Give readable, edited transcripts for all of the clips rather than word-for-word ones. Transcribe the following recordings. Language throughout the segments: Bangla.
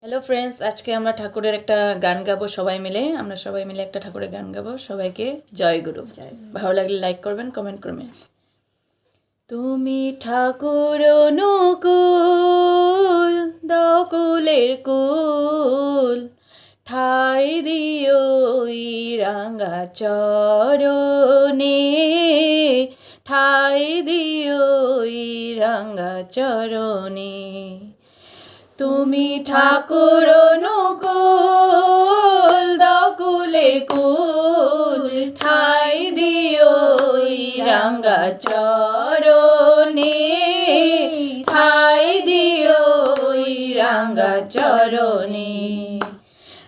হ্যালো ফ্রেন্ডস, আজকে আমরা ঠাকুরের একটা গান গাবো সবাই মিলে। একটা ঠাকুরের গান গাবো। সবাইকে জয় গুরু। ভালো লাগলে লাইক করবেন, কমেন্ট করবেন। তুমি ঠাকুর অনুকূল, দাও কুলের কুল, ঠাই দিও ওই রাঙা চরণে, ঠাই দিও ওই রাঙা চরণে। তুমি ঠাকুর অনুকূল, দাও কুলে কুল, ঠাই দিও ওই রাঙা চরণে, ঠাই দিও ওই রাঙা চরণে।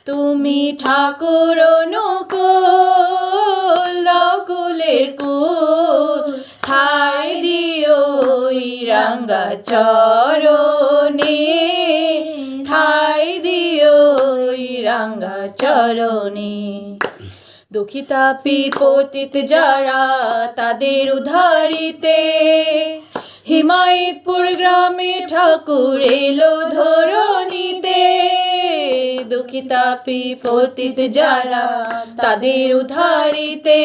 তুমি ঠাকুর অনুকূল, দাও কুলে কুল, ঠাই দিও ওই রাঙা চরণে, ঠাই দিও ওই রাঙা চরণে। দুঃখিতাপি পতিত যারা তাদের উদ্ধারিতে, হিমায়তপুর গ্রামে ঠাকুর এলো ধরণীতে। দুঃখিতাপি পতিত যারা তাদের উদ্ধারিতে,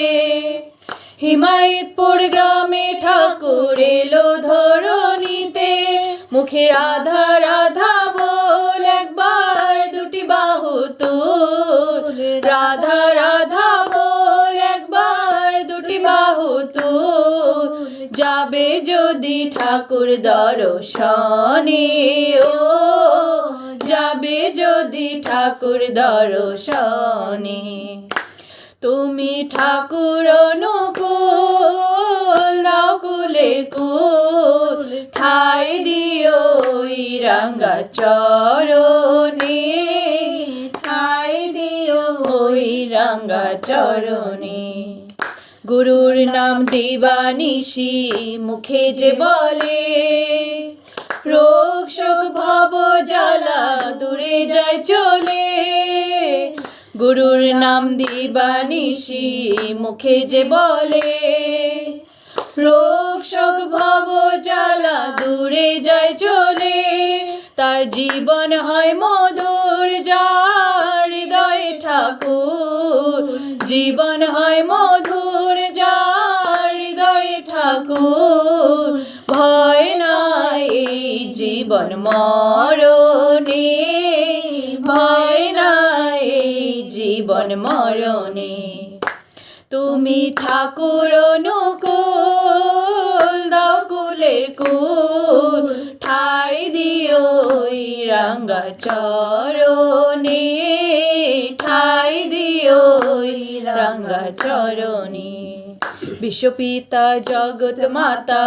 হিমায়তপুর গ্রামে ঠাকুর এলো ধরণীতে। মুখে রাধা রাধা বল, একবার দুটি বাহু তুল, রাধা রাধা বল, একবার দুটি বাহু তুল। যাবে যদি ঠাকুর দর্শনে, ও যাবে যদি ঠাকুর দর্শনে। তুমি ঠাকুর অনুকূল, দাও কুলে কুল, ঠাই দিও ওই রাঙা চরণে, ঠাই দিও ওই রাঙা চরণে। গুরুর নাম দিবানিশি মুখে যে বলে, রোগ শোক ভব জ্বালা দূরে যায় চলে। গুরুর নাম দিবানিশি মুখে যে বলে, রোগ শোক ভব জ্বালা দূরে যায় চলে। তার জীবন হয় মধুর, যার হৃদয়ে ঠাকুর, জীবন হয় মধুর, যার হৃদয়ে ঠাকুর। ভয় নাই এই জীবন মরণে, ভয় নাই এই জীবন মরণে। তুমি ঠাকুর অনুকূল, দাও কুলে কুল, ঠাই দিও ওই রাঙা চরণে, ঠাই দিও ওই রাঙা চরণে। বিশ্বপিতা জগৎ মাতা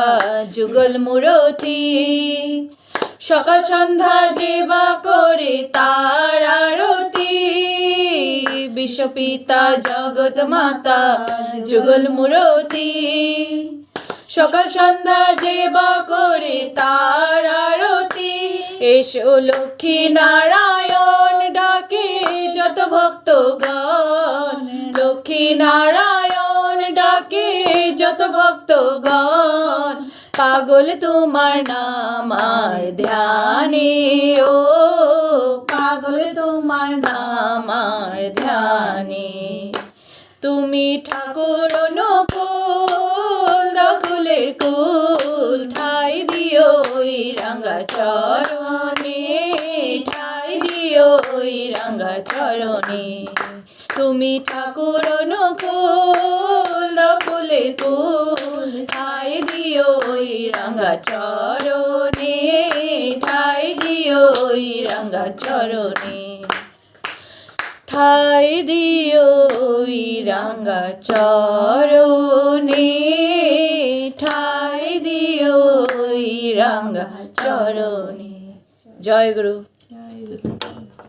যুগল মূরতি, সকাল সন্ধ্যা যেবা করে তার আরতি। বিশ্বপিতা জগৎ মাতা যুগল মূরতি, সকাল সন্ধ্যা যেবা করে তার আরতি। এসো লক্ষ্মী নারায়ণ ডাকে যত ভক্তগণ, লক্ষ্মী নারায়ণ ডাকে যত ভক্তগণ। পাগল তোমার নাম আর ধ্যানে, ও পাগল তোমার নাম আর ধ্যানে। তুমি ঠাকুর অনুকূল, দাও কুলে কুল, ঠাই দিও ওই রাঙা চরণে, ঠাই দিও ওই রাঙা চরণে। তুমি ঠাকুর অনুকূল, দাও কুলে কুল, ঠাই দিও ওই রাঙা চরণে, ঠাই দিও ওই রাঙা চরণে, ঠাই দিও ওই রাঙা চরণে, ঠাই দিও ওই রাঙা চরণে। জয় গুরু।